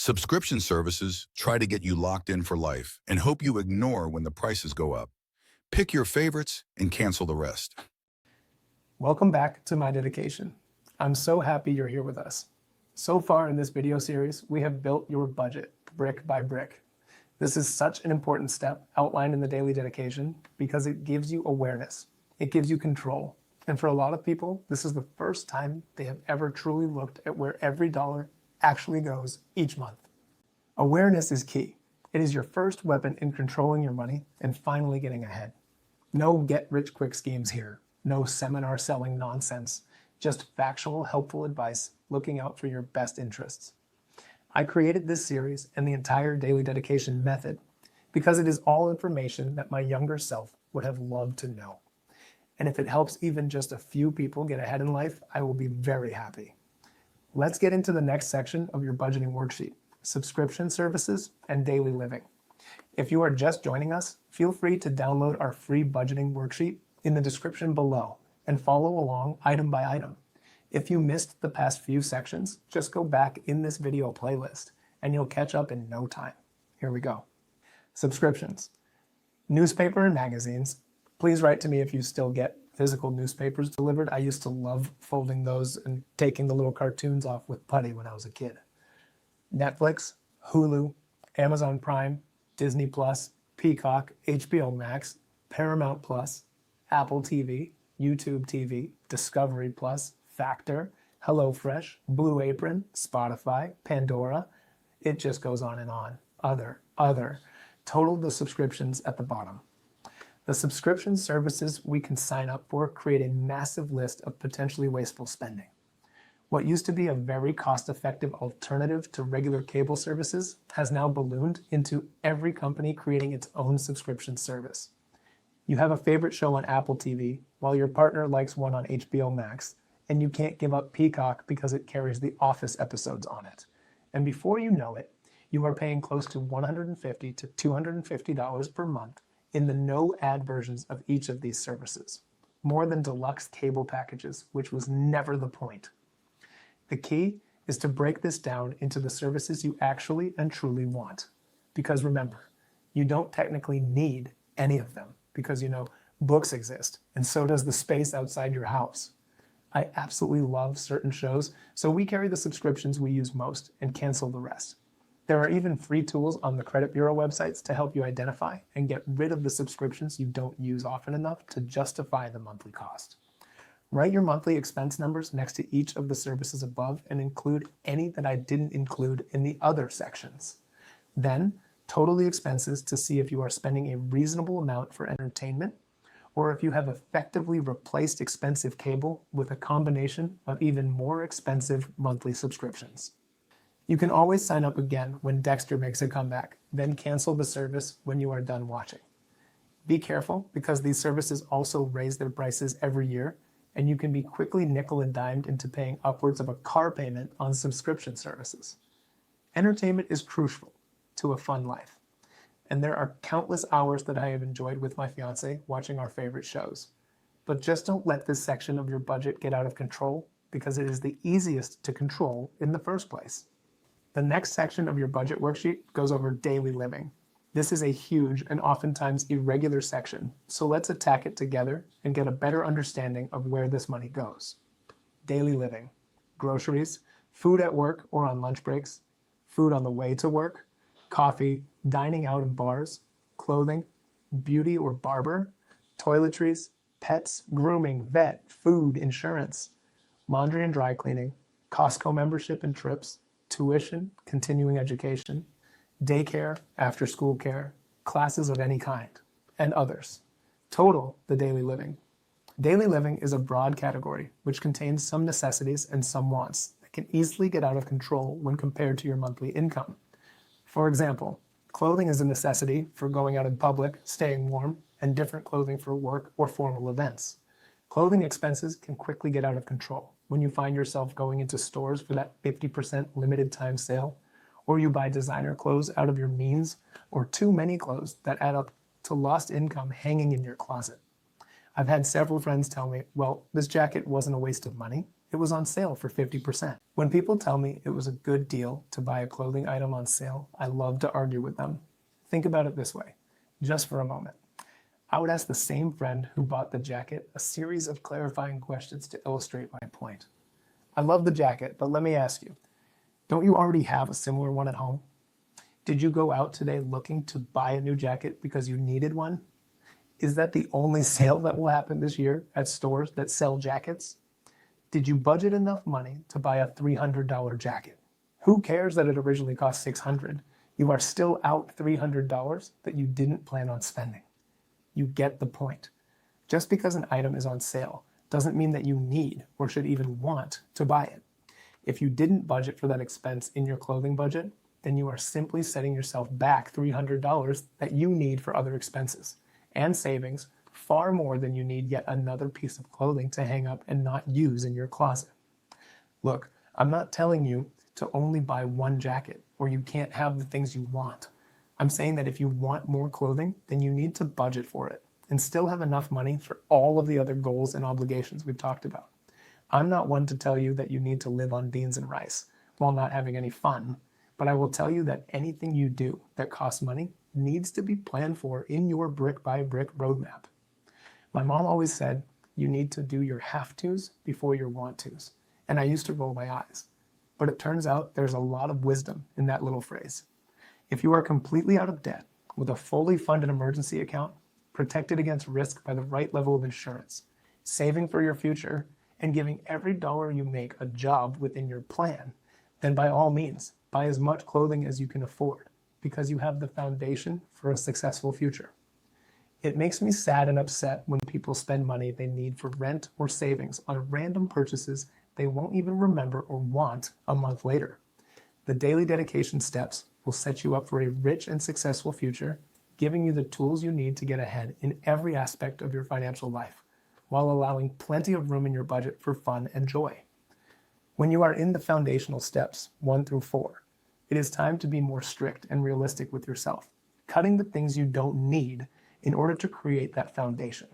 Subscription services try to get you locked in for life and hope you ignore when the prices go up. Pick your favorites and cancel the rest. Welcome back to My Dedication. I'm so happy you're here with us. So far in this video series, we have built your budget brick by brick. This is such an important step outlined in the daily dedication because it gives you awareness. It gives you control. And for a lot of people, this is the first time they have ever truly looked at where every dollar actually goes each month. Awareness is key. It is your first weapon in controlling your money and finally getting ahead. No get-rich-quick schemes here. No seminar selling nonsense. Just factual, helpful advice looking out for your best interests. I created this series and the entire daily dedication method because it is all information that my younger self would have loved to know. And if it helps even just a few people get ahead in life, I will be very happy. Let's get into the next section of your budgeting worksheet, subscription services and daily living. If you are just joining us, feel free to download our free budgeting worksheet in the description below and follow along item by item. If you missed the past few sections, just go back in this video playlist and you'll catch up in no time. Here we go. Subscriptions. Newspaper and magazines. Please write to me if you still get physical newspapers delivered. I used to love folding those and taking the little cartoons off with putty when I was a kid. Netflix, Hulu, Amazon Prime, Disney Plus, Peacock, HBO Max, Paramount Plus, Apple TV, YouTube TV, Discovery Plus, Factor, HelloFresh, Blue Apron, Spotify, Pandora. It just goes on and on. Other. Total the subscriptions at the bottom. The subscription services we can sign up for create a massive list of potentially wasteful spending. What used to be a very cost-effective alternative to regular cable services has now ballooned into every company creating its own subscription service. You have a favorite show on Apple TV while your partner likes one on HBO Max, and you can't give up Peacock because it carries the Office episodes on it. And before you know it, you are paying close to $150 to $250 per month in the no-ad versions of each of these services, more than deluxe cable packages, which was never the point. The key is to break this down into the services you actually and truly want. Because remember, you don't technically need any of them because books exist, and so does the space outside your house. I absolutely love certain shows, so we carry the subscriptions we use most and cancel the rest. There are even free tools on the credit bureau websites to help you identify and get rid of the subscriptions you don't use often enough to justify the monthly cost. Write your monthly expense numbers next to each of the services above and include any that I didn't include in the other sections. Then, total the expenses to see if you are spending a reasonable amount for entertainment or if you have effectively replaced expensive cable with a combination of even more expensive monthly subscriptions. You can always sign up again when Dexter makes a comeback, then cancel the service when you are done watching. Be careful because these services also raise their prices every year, and you can be quickly nickel and dimed into paying upwards of a car payment on subscription services. Entertainment is crucial to a fun life, and there are countless hours that I have enjoyed with my fiance watching our favorite shows. But just don't let this section of your budget get out of control because it is the easiest to control in the first place. The next section of your budget worksheet goes over daily living. This is a huge and oftentimes irregular section, so let's attack it together and get a better understanding of where this money goes. Daily living. Groceries, food at work or on lunch breaks, food on the way to work, coffee, dining out in bars, clothing, beauty or barber, toiletries, pets, grooming, vet, food, insurance, laundry and dry cleaning, Costco membership and trips, tuition, continuing education, daycare, after-school care, classes of any kind, and others. Total the daily living. Daily living is a broad category which contains some necessities and some wants that can easily get out of control when compared to your monthly income. For example, clothing is a necessity for going out in public, staying warm, and different clothing for work or formal events. Clothing expenses can quickly get out of control when you find yourself going into stores for that 50% limited time sale, or you buy designer clothes out of your means, or too many clothes that add up to lost income hanging in your closet. I've had several friends tell me, well, this jacket wasn't a waste of money, It was on sale for 50%. When people tell me it was a good deal to buy a clothing item on sale, I love to argue with them. Think about it this way, just for a moment. I would ask the same friend who bought the jacket a series of clarifying questions to illustrate my point. I love the jacket, but let me ask you, don't you already have a similar one at home? Did you go out today looking to buy a new jacket because you needed one? Is that the only sale that will happen this year at stores that sell jackets? Did you budget enough money to buy a $300 jacket? Who cares that it originally cost $600? You are still out $300 that you didn't plan on spending. You get the point. Just because an item is on sale doesn't mean that you need or should even want to buy it. If you didn't budget for that expense in your clothing budget, then you are simply setting yourself back $300 that you need for other expenses and savings, far more than you need yet another piece of clothing to hang up and not use in your closet. Look, I'm not telling you to only buy one jacket or you can't have the things you want. I'm saying that if you want more clothing, then you need to budget for it and still have enough money for all of the other goals and obligations we've talked about. I'm not one to tell you that you need to live on beans and rice while not having any fun, but I will tell you that anything you do that costs money needs to be planned for in your brick by brick roadmap. My mom always said, you need to do your have tos before your want tos. And I used to roll my eyes. But it turns out there's a lot of wisdom in that little phrase. If you are completely out of debt with a fully funded emergency account, protected against risk by the right level of insurance, saving for your future, and giving every dollar you make a job within your plan, then by all means, buy as much clothing as you can afford because you have the foundation for a successful future. It makes me sad and upset when people spend money they need for rent or savings on random purchases they won't even remember or want a month later. The daily dedication steps will set you up for a rich and successful future, giving you the tools you need to get ahead in every aspect of your financial life, while allowing plenty of room in your budget for fun and joy. When you are in the foundational steps, 1 through 4, it is time to be more strict and realistic with yourself, cutting the things you don't need in order to create that foundation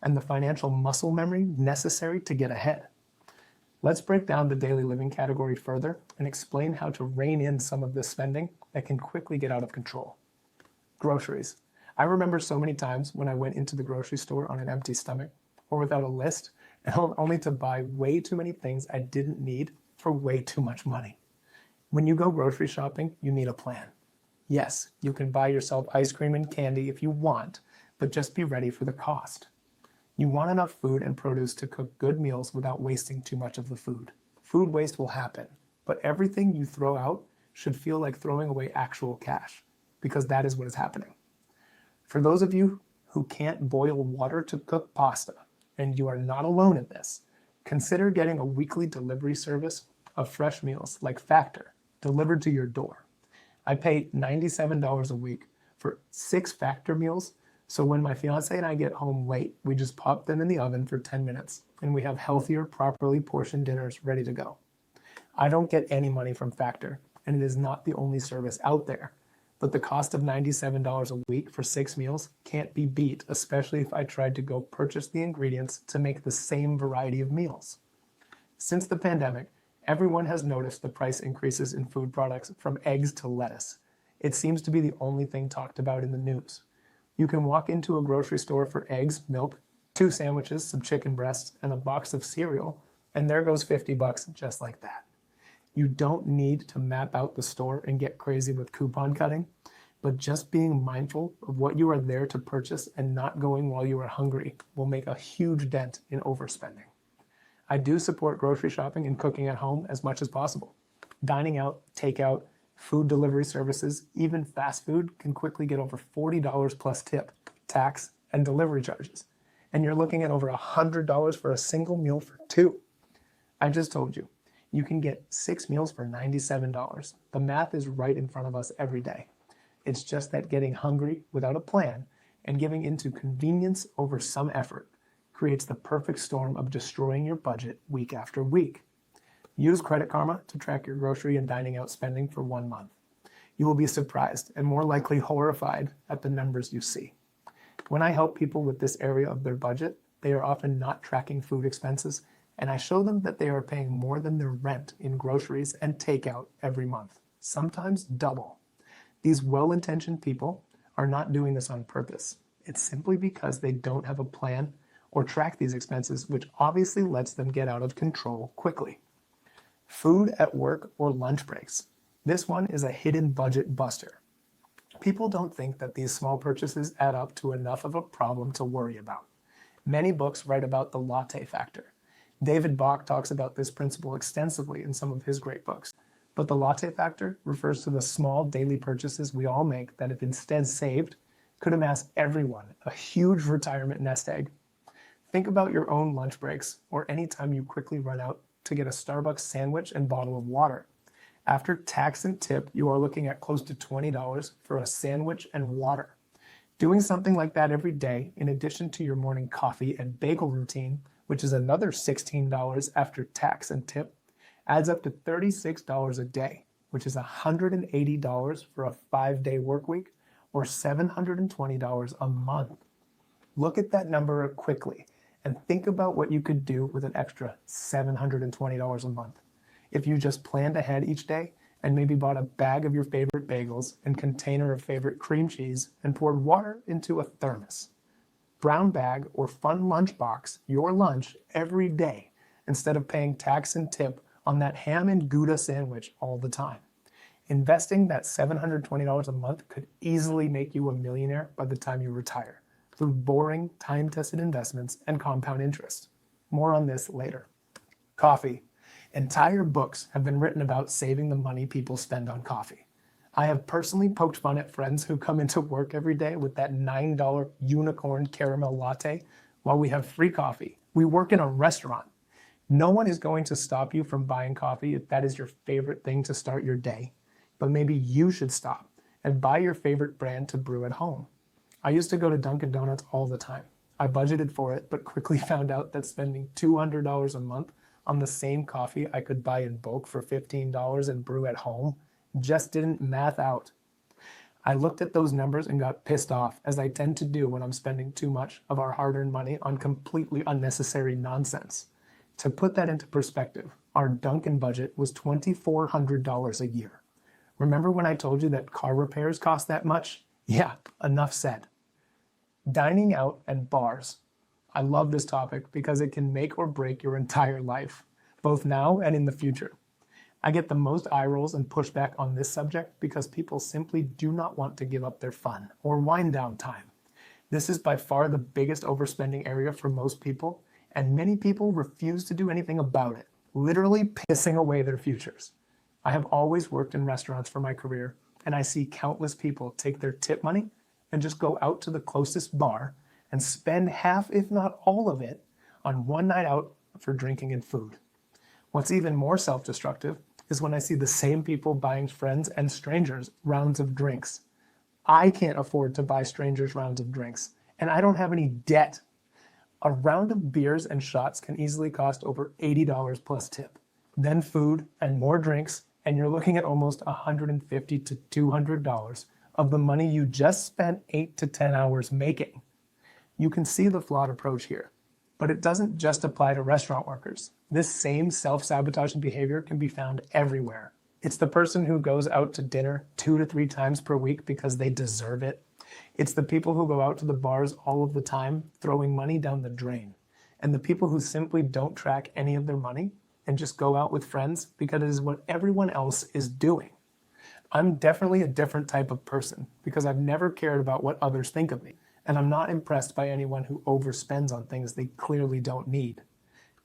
and the financial muscle memory necessary to get ahead. Let's break down the daily living category further and explain how to rein in some of this spending that can quickly get out of control. Groceries. I remember so many times when I went into the grocery store on an empty stomach or without a list, and only to buy way too many things I didn't need for way too much money. When you go grocery shopping, you need a plan. Yes, you can buy yourself ice cream and candy if you want, but just be ready for the cost. You want enough food and produce to cook good meals without wasting too much of the food. Food waste will happen, but everything you throw out should feel like throwing away actual cash, because that is what is happening. For those of you who can't boil water to cook pasta, and you are not alone in this, consider getting a weekly delivery service of fresh meals like Factor delivered to your door. I pay $97 a week for 6 Factor meals, so when my fiance and I get home late, we just pop them in the oven for 10 minutes, and we have healthier, properly portioned dinners ready to go. I don't get any money from Factor, and it is not the only service out there. But the cost of $97 a week for 6 meals can't be beat, especially if I tried to go purchase the ingredients to make the same variety of meals. Since the pandemic, everyone has noticed the price increases in food products from eggs to lettuce. It seems to be the only thing talked about in the news. You can walk into a grocery store for eggs, milk, 2 sandwiches, some chicken breasts, and a box of cereal, and there goes $50 just like that. You don't need to map out the store and get crazy with coupon cutting, but just being mindful of what you are there to purchase and not going while you are hungry will make a huge dent in overspending. I do support grocery shopping and cooking at home as much as possible. Dining out, takeout, food delivery services, even fast food can quickly get over $40 plus tip, tax, and delivery charges. And you're looking at over $100 for a single meal for 2. I just told you. You can get 6 meals for $97. The math is right in front of us every day. It's just that getting hungry without a plan and giving into convenience over some effort creates the perfect storm of destroying your budget week after week. Use Credit Karma to track your grocery and dining out spending for 1 month. You will be surprised and more likely horrified at the numbers you see. When I help people with this area of their budget, they are often not tracking food expenses. and I show them that they are paying more than their rent in groceries and takeout every month, sometimes double. These well-intentioned people are not doing this on purpose. It's simply because they don't have a plan or track these expenses, which obviously lets them get out of control quickly. Food at work or lunch breaks. This one is a hidden budget buster. People don't think that these small purchases add up to enough of a problem to worry about. Many books write about the latte factor. David Bach talks about this principle extensively in some of his great books. But the latte factor refers to the small daily purchases we all make that, if instead saved, could amass everyone a huge retirement nest egg. Think about your own lunch breaks or any time you quickly run out to get a Starbucks sandwich and bottle of water. After tax and tip, you are looking at close to $20 for a sandwich and water. Doing something like that every day, in addition to your morning coffee and bagel routine, which is another $16 after tax and tip, adds up to $36 a day, which is $180 for a 5-day work week or $720 a month. Look at that number quickly and think about what you could do with an extra $720 a month. If you just planned ahead each day and maybe bought a bag of your favorite bagels and container of favorite cream cheese and poured water into a thermos. Brown bag or fun lunch box your lunch every day instead of paying tax and tip on that ham and Gouda sandwich all the time. Investing that $720 a month could easily make you a millionaire by the time you retire through boring, time-tested investments and compound interest. More on this later. Coffee. Entire books have been written about saving the money people spend on coffee. I have personally poked fun at friends who come into work every day with that $9 unicorn caramel latte while we have free coffee. We work in a restaurant. No one is going to stop you from buying coffee if that is your favorite thing to start your day, but maybe you should stop and buy your favorite brand to brew at home. I used to go to Dunkin' Donuts all the time. I budgeted for it, but quickly found out that spending $200 a month on the same coffee I could buy in bulk for $15 and brew at home just didn't math out. I looked at those numbers and got pissed off, as I tend to do when I'm spending too much of our hard-earned money on completely unnecessary nonsense. To put that into perspective, our Dunkin' budget was $2,400 a year. Remember when I told you that car repairs cost that much? Yeah, enough said. Dining out and bars. I love this topic because it can make or break your entire life, both now and in the future. I get the most eye rolls and pushback on this subject because people simply do not want to give up their fun or wind down time. This is by far the biggest overspending area for most people, and many people refuse to do anything about it, literally pissing away their futures. I have always worked in restaurants for my career, and I see countless people take their tip money and just go out to the closest bar and spend half, if not all of it, on one night out for drinking and food. What's even more self-destructive is when I see the same people buying friends and strangers rounds of drinks. I can't afford to buy strangers rounds of drinks, and I don't have any debt. A round of beers and shots can easily cost over $80 plus tip. Then food and more drinks, and you're looking at almost $150 to $200 of the money you just spent 8 to 10 hours making. You can see the flawed approach here, but it doesn't just apply to restaurant workers. This same self-sabotaging behavior can be found everywhere. It's the person who goes out to dinner 2 to 3 times per week because they deserve it. It's the people who go out to the bars all of the time, throwing money down the drain. And the people who simply don't track any of their money and just go out with friends because it is what everyone else is doing. I'm definitely a different type of person because I've never cared about what others think of me. And I'm not impressed by anyone who overspends on things they clearly don't need.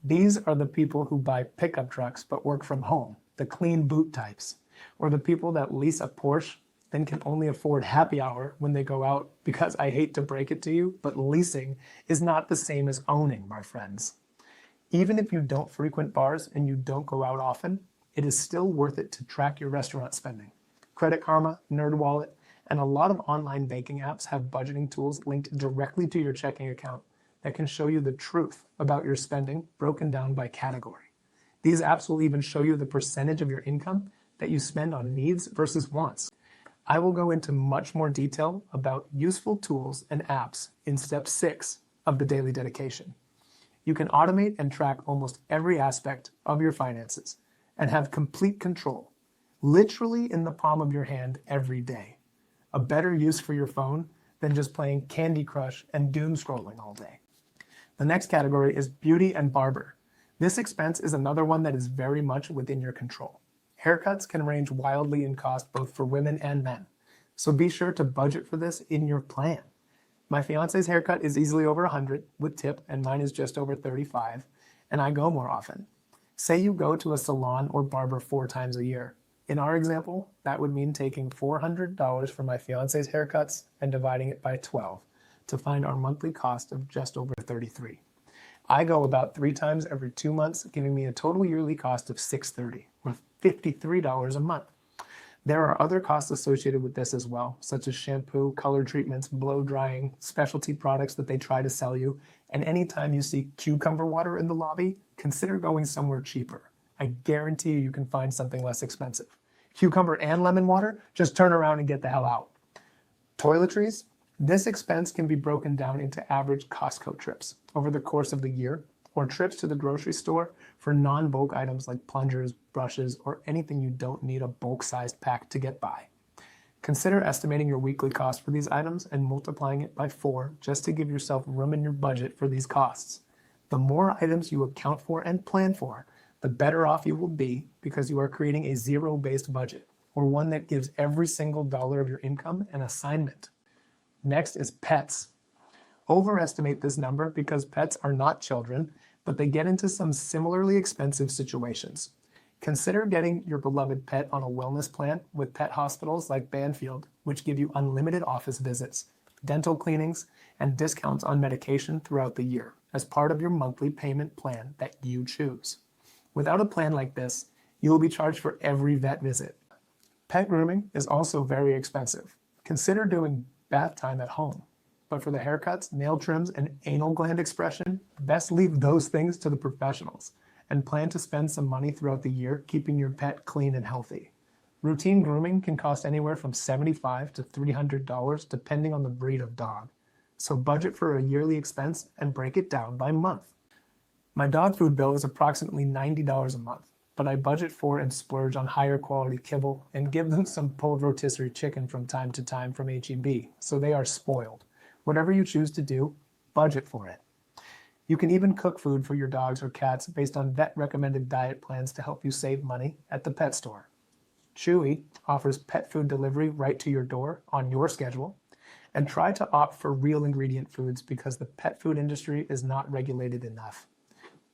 These are the people who buy pickup trucks but work from home, the clean boot types, or the people that lease a Porsche then can only afford happy hour when they go out, because I hate to break it to you, but leasing is not the same as owning, my friends. Even if you don't frequent bars and you don't go out often, it is still worth it to track your restaurant spending. Credit Karma, NerdWallet, and a lot of online banking apps have budgeting tools linked directly to your checking account that can show you the truth about your spending broken down by category. These apps will even show you the percentage of your income that you spend on needs versus wants. I will go into much more detail about useful tools and apps in step 6 of the daily dedication. You can automate and track almost every aspect of your finances and have complete control, literally in the palm of your hand every day. A better use for your phone than just playing Candy Crush and doom scrolling all day. The next category is beauty and barber. This expense is another one that is very much within your control. Haircuts can range wildly in cost both for women and men, so be sure to budget for this in your plan. My fiance's haircut is easily over 100 with tip, and mine is just over 35, and I go more often. Say you go to a salon or barber 4 times a year. In our example, that would mean taking $400 for my fiance's haircuts and dividing it by 12 to find our monthly cost of just over 33. I go about 3 times every 2 months, giving me a total yearly cost of $630, or $53 a month. There are other costs associated with this as well, such as shampoo, color treatments, blow drying, specialty products that they try to sell you, and anytime you see cucumber water in the lobby, consider going somewhere cheaper. I guarantee you can find something less expensive. Cucumber and lemon water, just turn around and get the hell out. Toiletries? This expense can be broken down into average Costco trips over the course of the year, or trips to the grocery store for non-bulk items like plungers, brushes, or anything you don't need a bulk-sized pack to get by. Consider estimating your weekly cost for these items and multiplying it by 4 just to give yourself room in your budget for these costs. The more items you account for and plan for, the better off you will be because you are creating a zero-based budget, or one that gives every single dollar of your income an assignment. Next is pets. Overestimate this number because pets are not children, but they get into some similarly expensive situations. Consider getting your beloved pet on a wellness plan with pet hospitals like Banfield, which give you unlimited office visits, dental cleanings, and discounts on medication throughout the year as part of your monthly payment plan that you choose. Without a plan like this, you will be charged for every vet visit. Pet grooming is also very expensive. Consider doing bath time at home. But for the haircuts, nail trims, and anal gland expression, best leave those things to the professionals and plan to spend some money throughout the year keeping your pet clean and healthy. Routine grooming can cost anywhere from $75 to $300 depending on the breed of dog. So budget for a yearly expense and break it down by month. My dog food bill is approximately $90 a month, but I budget for and splurge on higher quality kibble and give them some pulled rotisserie chicken from time to time from H-E-B, so they are spoiled. Whatever you choose to do, budget for it. You can even cook food for your dogs or cats based on vet-recommended diet plans to help you save money at the pet store. Chewy offers pet food delivery right to your door on your schedule, and try to opt for real ingredient foods because the pet food industry is not regulated enough.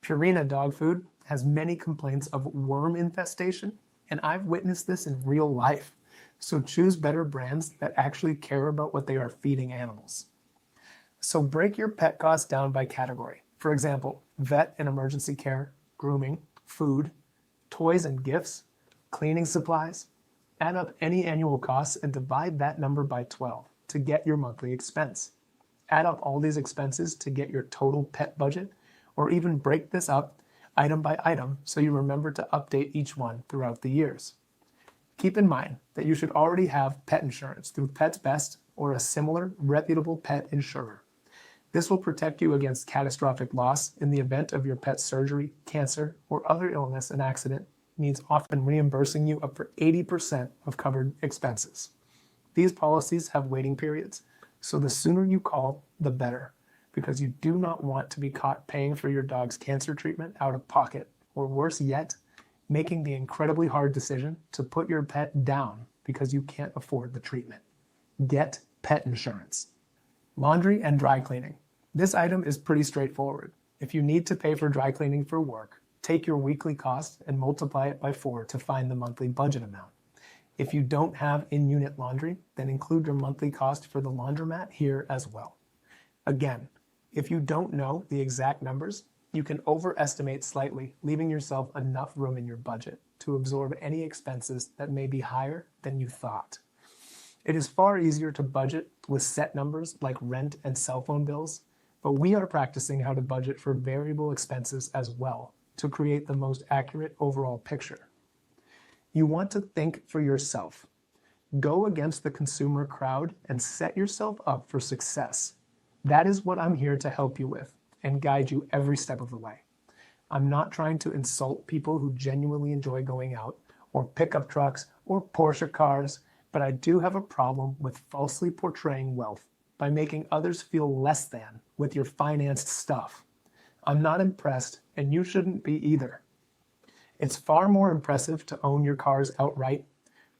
Purina dog food has many complaints of worm infestation, and I've witnessed this in real life. So choose better brands that actually care about what they are feeding animals. So break your pet costs down by category. For example, vet and emergency care, grooming, food, toys and gifts, cleaning supplies. Add up any annual costs and divide that number by 12 to get your monthly expense. Add up all these expenses to get your total pet budget, or even break this up item by item so you remember to update each one throughout the years. Keep in mind that you should already have pet insurance through Pets Best or a similar reputable pet insurer. This will protect you against catastrophic loss in the event of your pet's surgery, cancer, or other illness and accident, means often reimbursing you up for 80% of covered expenses. These policies have waiting periods, so the sooner you call, the better, because you do not want to be caught paying for your dog's cancer treatment out of pocket, or worse yet, making the incredibly hard decision to put your pet down because you can't afford the treatment. Get pet insurance. Laundry and dry cleaning. This item is pretty straightforward. If you need to pay for dry cleaning for work, take your weekly cost and multiply it by 4 to find the monthly budget amount. If you don't have in-unit laundry, then include your monthly cost for the laundromat here as well. Again, if you don't know the exact numbers, you can overestimate slightly, leaving yourself enough room in your budget to absorb any expenses that may be higher than you thought. It is far easier to budget with set numbers like rent and cell phone bills, but we are practicing how to budget for variable expenses as well to create the most accurate overall picture. You want to think for yourself. Go against the consumer crowd and set yourself up for success. That is what I'm here to help you with. and guide you every step of the way. I'm not trying to insult people who genuinely enjoy going out, or pickup trucks, or Porsche cars, but I do have a problem with falsely portraying wealth by making others feel less than with your financed stuff. I'm not impressed, and you shouldn't be either. It's far more impressive to own your cars outright,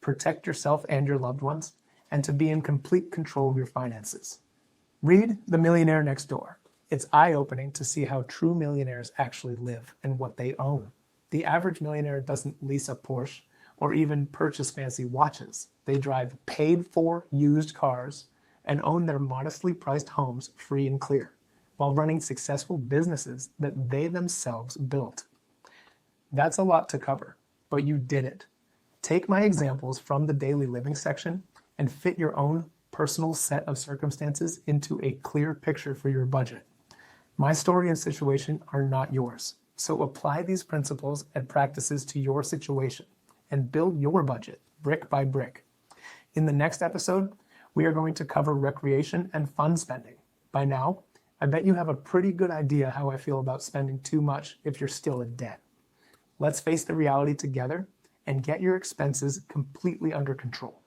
protect yourself and your loved ones, and to be in complete control of your finances. Read The Millionaire Next Door. It's eye-opening to see how true millionaires actually live and what they own. The average millionaire doesn't lease a Porsche or even purchase fancy watches. They drive paid-for used cars and own their modestly priced homes free and clear, while running successful businesses that they themselves built. That's a lot to cover, but you did it. Take my examples from the daily living section and fit your own personal set of circumstances into a clear picture for your budget. My story and situation are not yours, so apply these principles and practices to your situation and build your budget brick by brick. In the next episode, we are going to cover recreation and fun spending. By now, I bet you have a pretty good idea how I feel about spending too much if you're still in debt. Let's face the reality together and get your expenses completely under control.